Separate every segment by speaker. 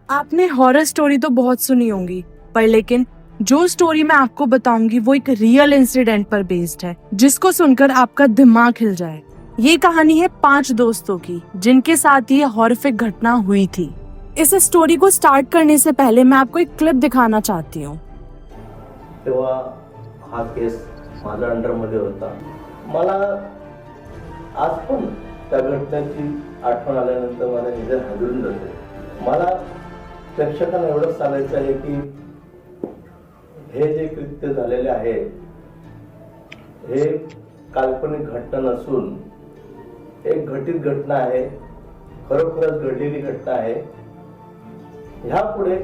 Speaker 1: आपने horror story तो बहुत सुनी होंगी, पर लेकिन जो स्टोरी मैं आपको बताऊंगी वो एक रियल इंसिडेंट पर बेस्ड है, जिसको सुनकर आपका दिमाग हिल जाए। ये कहानी है 5 दोस्तों की, जिनके साथ ये हॉरिफिक घटना हुई थी। इस स्टोरी को स्टार्ट करने से पहले मैं आपको एक क्लिप दिखाना चाहती हूँ।
Speaker 2: तेव्हा हा केस माझ्या अंडरमध्ये होता. मला आज पण त्या घटनेची आठवण आल्यानंतर मला निधन हादरून जाते. मला प्रेक्षकांना एवढंच सांगायचं आहे की हे जे कृत्य झालेले आहे हे काल्पनिक घटना नसून एक घटित घटना आहे, खरोखरच घडलेली घटना आहे. ह्यापुढे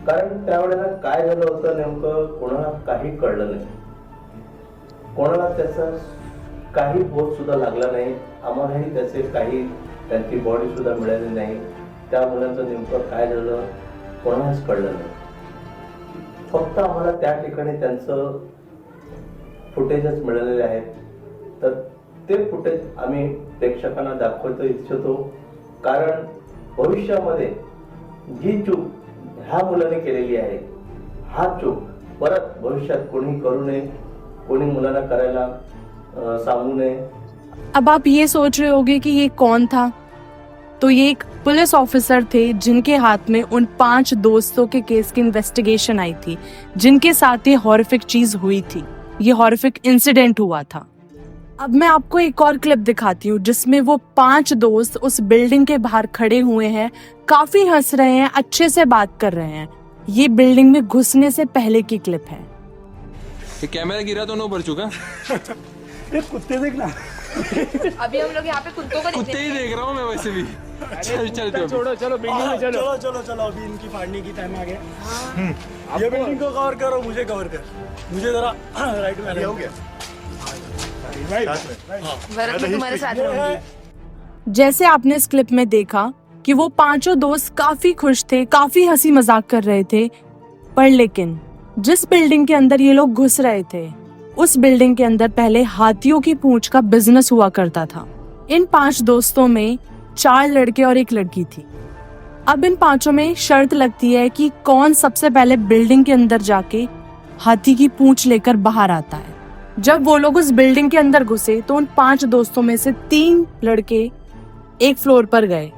Speaker 2: कारण त्यावेळेला काय झालं होतं नेमकं कोणाला काही कळलं नाही, कोणाला त्याचा काही बोध सुद्धा लागला नाही. आम्हालाही त्याचे काही त्यांची बॉडी सुद्धा मिळाली नाही. त्या मुलाचं नेमकं काय झालं कोणालाच कळलं नाही. फक्त आम्हाला त्या ठिकाणी त्यांचं फुटेजच मिळालेले आहेत. तर ते फुटेज आम्ही प्रेक्षकांना दाखवतो इच्छितो, कारण भविष्यामध्ये जी चूक ह्या मुलाने केलेली आहे हा चूक परत भविष्यात कोणी करू नये, कोणी मुलांना करायला सांगू नये.
Speaker 1: अब आप ये सोच रहे होंगे कि ये कौन था, तो ये एक पुलिस ऑफिसर थे जिनके हाथ में उन 5 दोस्तों के केस की इन्वेस्टिगेशन आई थी, जिनके साथ ये हॉरिफिक चीज हुई थी, ये हॉरिफिक इंसिडेंट हुआ था। अब मैं आपको एक और क्लिप दिखाती हूँ जिसमें वो 5 दोस्त उस बिल्डिंग के बाहर खड़े हुए हैं, काफी हंस रहे हैं, अच्छे से बात कर रहे हैं। ये बिल्डिंग में घुसने से पहले की क्लिप है।
Speaker 3: ये कैमरा गिरा तो नो भर चुका।
Speaker 4: ये कुत्ते देखना।
Speaker 5: अभी हम लोग यहाँ पे कुत्तों को
Speaker 3: कुत्ते ही देख रहा हूँ मैं वैसे भी। चल चल
Speaker 4: कुत्ता छोड़ो, चलो बिल्डिंग में चलो। चलो चलो चलो, अभी इनकी फाड़ने की टाइम आ गया। ये बिल्डिंग को कवर करो, मुझे कवर कर, मुझे जरा राइट में हो गया।
Speaker 5: भरत मैं तुम्हारे साथ रहूंगी।
Speaker 1: जैसे आपने इस क्लिप में देखा कि वो 5 दोस्त काफी खुश थे, काफी हंसी मजाक कर रहे थे, पर लेकिन जिस बिल्डिंग के अंदर ये लोग घुस रहे थे उस बिल्डिंग के अंदर पहले हाथियों की पूंछ का बिजनेस हुआ करता था। इन 5 दोस्तों में 4 लड़के और 1 लड़की थी। अब इन 5 में शर्त लगती है कि कौन सबसे पहले बिल्डिंग के अंदर जाके हाथी की पूंछ लेकर बाहर आता है। जब वो लोग उस बिल्डिंग के अंदर घुसे तो उन 5 दोस्तों में से 3 लड़के एक फ्लोर पर गए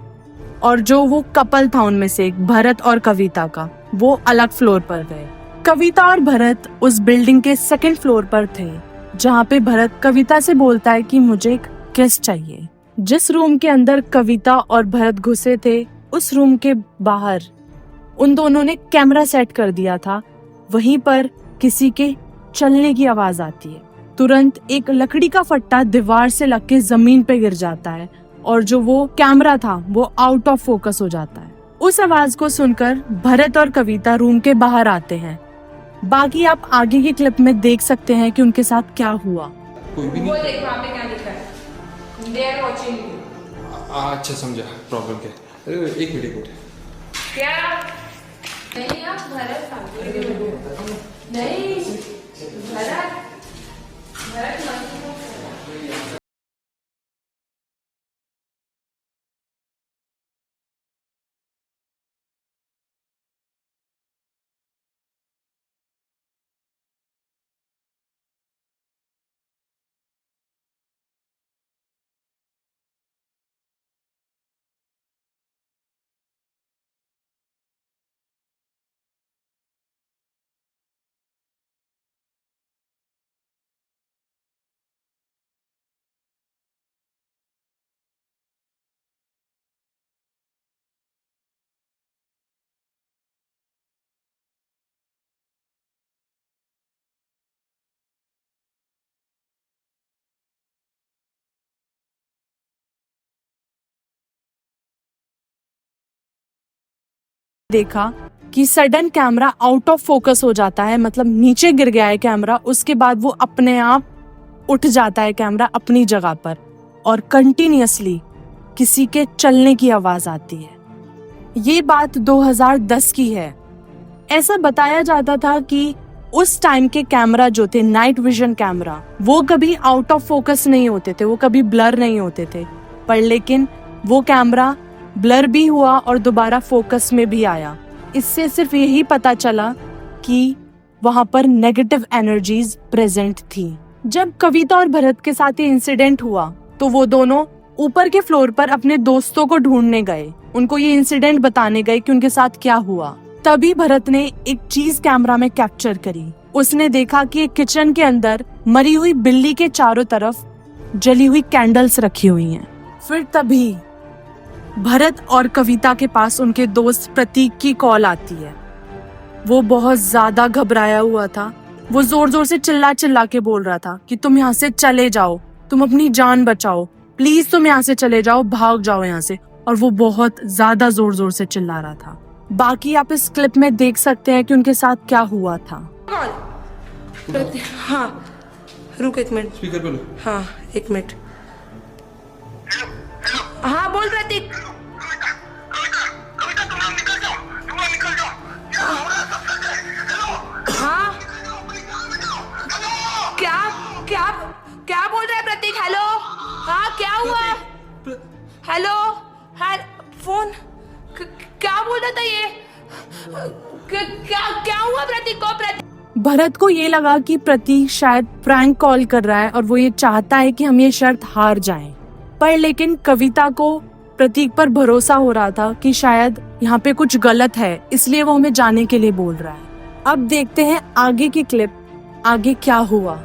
Speaker 1: और जो वो कपल था उनमें से एक भरत और कविता का, वो अलग फ्लोर पर गए। कविता और भरत उस बिल्डिंग के 2nd फ्लोर पर थे, जहाँ पे भरत कविता से बोलता है कि मुझे एक किस चाहिए। जिस रूम के अंदर कविता और भरत घुसे थे उस रूम के बाहर उन दोनों ने कैमरा सेट कर दिया था। वहीं पर किसी के चलने की आवाज आती है। तुरंत एक लकड़ी का फट्टा दीवार से लग के जमीन पे गिर जाता है और जो वो कैमरा था वो आउट ऑफ फोकस हो जाता है। उस आवाज को सुनकर भरत और कविता रूम के बाहर आते हैं। बाकी आप आगे की क्लिप में देख सकते हैं कि उनके साथ क्या हुआ।
Speaker 3: कोई भी
Speaker 5: वो
Speaker 3: नहीं।
Speaker 5: देख वहाँ पे क्या लिखा है, दे आर वाचिंग यू।
Speaker 3: अच्छा समझा प्रॉब्लम क्या है। एक मिनट
Speaker 5: क्या नहीं आप भरत नहीं भरत भरत मत।
Speaker 1: देखा कि sudden camera out of focus हो जाता है, मतलब नीचे गिर गया है कैमरा। उसके बाद वो अपने आप उठ जाता है कैमरा अपनी जगह पर और कंटिन्यूअसली किसी के चलने की आवाज आती है। ये बात 2010 की है। ऐसा बताया जाता था कि उस टाइम के कैमरा जो थे नाइट विजन कैमरा, वो कभी आउट ऑफ फोकस नहीं होते थे, वो कभी ब्लर नहीं होते थे, पर लेकिन वो कैमरा ब्लर भी हुआ और दोबारा फोकस में भी आया। इससे सिर्फ यही पता चला कि वहां पर नेगेटिव एनर्जीज प्रेजेंट थी। जब कविता और भरत के साथ ये इंसिडेंट हुआ तो वो दोनों ऊपर के फ्लोर पर अपने दोस्तों को ढूंढने गए, उनको ये इंसिडेंट बताने गए कि उनके साथ क्या हुआ। तभी भरत ने एक चीज कैमरा में कैप्चर करी। उसने देखा कि एक किचन के अंदर मरी हुई बिल्ली के चारों तरफ जली हुई कैंडल्स रखी हुई हैं। फिर तभी भरत और कविता के पास उनके दोस्त प्रतीक की कॉल आती है। वो बहुत ज्यादा घबराया हुआ था। वो जोर जोर से चिल्ला चिल्ला के बोल रहा था कि तुम यहाँ से चले जाओ, तुम अपनी जान बचाओ, प्लीज तुम यहाँ से चले जाओ, भाग जाओ यहाँ से। और वो बहुत ज्यादा जोर जोर से चिल्ला रहा था। बाकी आप इस क्लिप में देख सकते हैं कि उनके साथ क्या हुआ था।
Speaker 5: हाँ, रुक एक मिनट।
Speaker 3: स्पीकर पे लो।
Speaker 5: हाँ, एक मिनट। हाँ, बोल प्रतीक। हाँ, क्या क्या क्या बोल रहा है प्रतीक? हेलो, हाँ, क्या हुआ? हेलो, फोन क्या बोल रहा था ये? क्या हुआ प्रतीक को?
Speaker 1: भरत को ये लगा कि प्रतीक शायद प्रैंक कॉल कर रहा है और वो ये चाहता है कि हम ये शर्त हार जाएं। पर लेकिन कविता को प्रतीक पर भरोसा हो रहा था कि शायद यहाँ पे कुछ गलत है, इसलिए वो हमें जाने के लिए बोल रहा है। अब देखते हैं आगे की क्लिप, आगे क्या हुआ।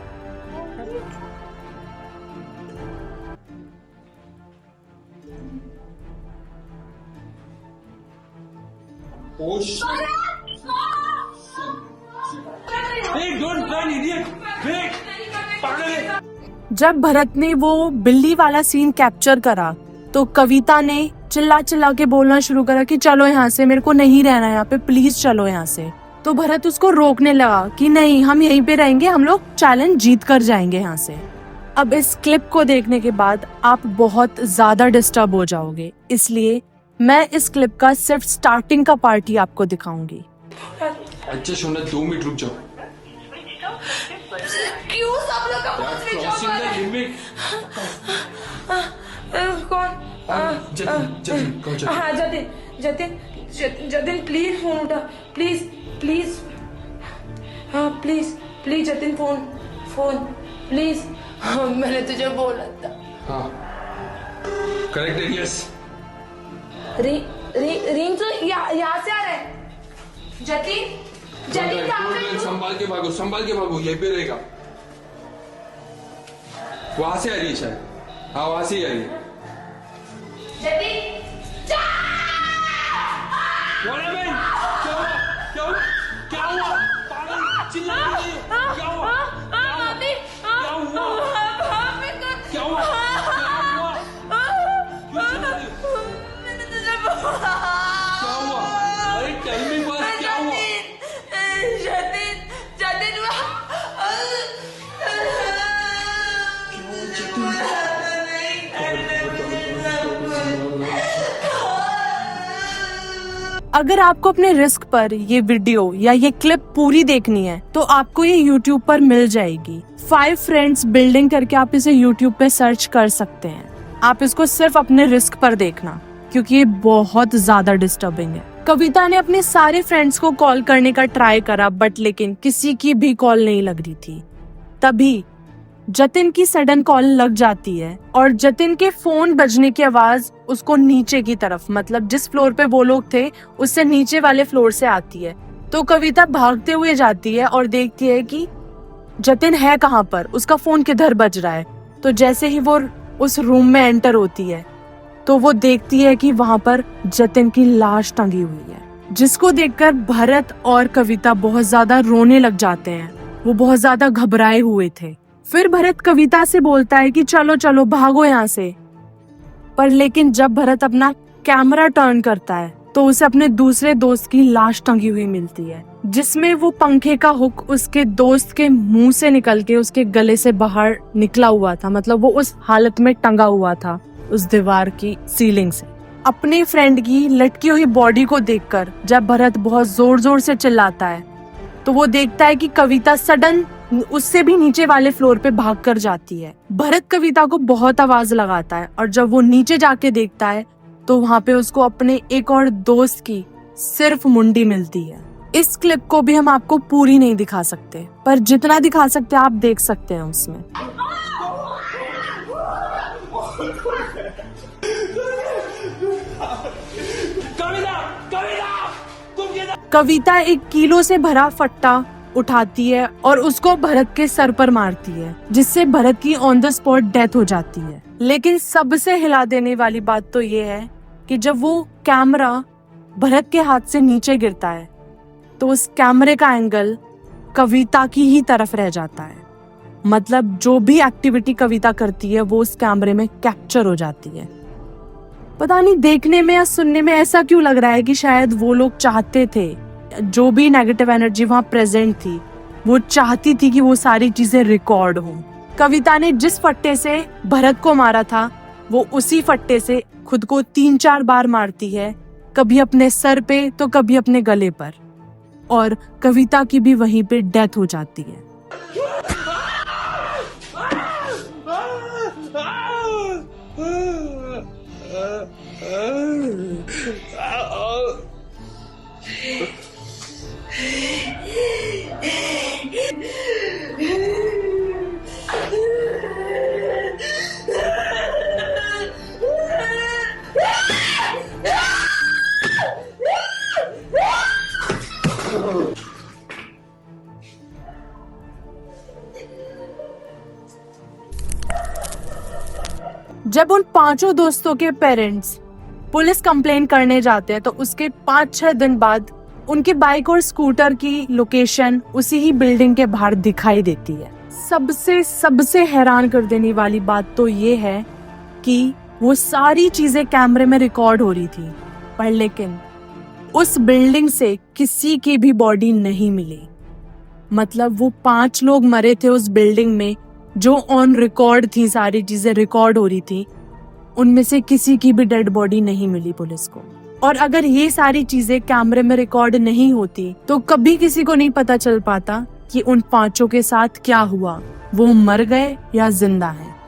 Speaker 1: जब भरत ने वो बिल्ली वाला सीन कैप्चर करा तो कविता ने चिल्ला चिल्ला के बोलना शुरू करा कि चलो यहाँ से, मेरे को नहीं रहना यहाँ पे, प्लीज चलो यहाँ से। तो भरत उसको रोकने लगा कि नहीं, हम यहीं पे रहेंगे, हम लोग चैलेंज जीत कर जाएंगे यहाँ से। अब इस क्लिप को देखने के बाद आप बहुत ज्यादा डिस्टर्ब हो जाओगे, इसलिए मैं इस क्लिप का सिर्फ स्टार्टिंग का पार्ट ही आपको दिखाऊंगी।
Speaker 3: अच्छा सुनना, 2 मिनट रुक जाओ।
Speaker 5: क्यों सब लोग का phone switch off
Speaker 3: crossing the limit.
Speaker 5: कौन?
Speaker 3: जतिन
Speaker 5: हाँ, जतिन प्लीज फोन उठा, प्लीज। हाँ, प्लीज जतिन, फोन प्लीज। हाँ, मैंने तुझे बोला था।
Speaker 3: हाँ, करेक्ट है, यस।
Speaker 5: रिंग तो यहाँ से आ रहा है। जतिन कहाँ पे तू?
Speaker 3: संभाल के भागो, यहीं पे रहेगा। वहां से आ रही है शायद। हाँ, वहां से ही आ रही है।
Speaker 5: जतिन,
Speaker 3: क्या हुआ? पागल चिल्ला रही है। क्या हुआ?
Speaker 5: मैंने तुझे बोला।
Speaker 3: क्या हुआ? अरे टेल मी बस, क्या हुआ?
Speaker 5: जतिन
Speaker 1: अगर आपको अपने रिस्क पर ये वीडियो या ये क्लिप पूरी देखनी है तो आपको ये YouTube पर मिल जाएगी। 5 फ्रेंड्स बिल्डिंग करके आप इसे YouTube पे सर्च कर सकते हैं। आप इसको सिर्फ अपने रिस्क पर देखना, क्योंकि ये बहुत ज्यादा डिस्टर्बिंग है। कविता ने अपने सारे फ्रेंड्स को कॉल करने का ट्राई करा, बट लेकिन किसी की भी कॉल नहीं लग रही थी। तभी जतिन की सडन कॉल लग जाती है और जतिन के फोन बजने की आवाज उसको नीचे की तरफ, मतलब जिस फ्लोर पे वो लोग थे उससे नीचे वाले फ्लोर से आती है। तो कविता भागते हुए जाती है और देखती है कि जतिन है कहाँ पर, उसका फोन किधर बज रहा है। तो जैसे ही वो उस रूम में एंटर होती है तो वो देखती है कि वहां पर जतिन की लाश टंगी हुई है, जिसको देखकर भरत और कविता बहुत ज्यादा रोने लग जाते हैं। वो बहुत ज्यादा घबराए हुए थे। फिर भरत कविता से बोलता है कि चलो चलो भागो यहाँ से। पर लेकिन जब भरत अपना कैमरा टर्न करता है तो उसे अपने दूसरे दोस्त की लाश टंगी हुई मिलती है, जिसमें वो पंखे का हुक उसके दोस्त के मुंह से निकल के उसके गले से बाहर निकला हुआ था। मतलब वो उस हालत में टंगा हुआ था उस दीवार की सीलिंग से। अपने फ्रेंड की लटकी हुई बॉडी को देखकर जब भरत बहुत जोर जोर से चिल्लाता है तो वो देखता है कि कविता सडन उससे भी नीचे वाले फ्लोर पे भाग कर जाती है। भरत कविता को बहुत आवाज लगाता है और जब वो नीचे जाके देखता है तो वहां पे उसको अपने एक और दोस्त की सिर्फ मुंडी मिलती है। इस क्लिप को भी हम आपको पूरी नहीं दिखा सकते, पर जितना दिखा सकते आप देख सकते हैं उसमें।
Speaker 3: कविता कविता तुम किधर?
Speaker 1: कविता एक किलो से भरा फट्टा उठाती है और उसको भरत के सर पर मारती है, जिससे भरत की ऑन द स्पॉट डेथ हो जाती है। लेकिन सबसे हिला देने वाली बात तो ये है कि जब वो कैमरा भरत के हाथ से नीचे गिरता है तो उस कैमरे का एंगल कविता की ही तरफ रह जाता है। मतलब जो भी एक्टिविटी कविता करती है वो उस कैमरे में कैप्चर हो जाती है। पता नहीं देखने में या सुनने में ऐसा क्यों लग रहा है कि शायद वो लोग चाहते थे, जो भी नेगेटिव एनर्जी वहां प्रेजेंट थी वो चाहती थी कि वो सारी चीजें रिकॉर्ड हो। कविता ने जिस फट्टे से भरत को मारा था वो उसी फट्टे से खुद को 3-4 बार मारती है, कभी अपने सर पे तो कभी अपने गले पर, और कविता की भी वहीं पे डेथ हो जाती है। जब उन 5 दोस्तों के पेरेंट्स पुलिस कंप्लेन करने जाते हैं तो उसके 5-6 दिन बाद उनके बाइक और स्कूटर की लोकेशन उसी ही बिल्डिंग के बाहर दिखाई देती है। सबसे हैरान कर देने वाली बात तो ये है कि वो सारी चीजें कैमरे में रिकॉर्ड हो रही थी, पर लेकिन उस बिल्डिंग से किसी की भी बॉडी नहीं मिली। मतलब वो 5 लोग मरे थे उस बिल्डिंग में, जो ऑन रिकॉर्ड थी, सारी चीजें रिकॉर्ड हो रही थी, उनमें से किसी की भी डेड बॉडी नहीं मिली पुलिस को। और अगर ये सारी चीजें कैमरे में रिकॉर्ड नहीं होती तो कभी किसी को नहीं पता चल पाता कि उन 5 के साथ क्या हुआ, वो मर गए या जिंदा हैं।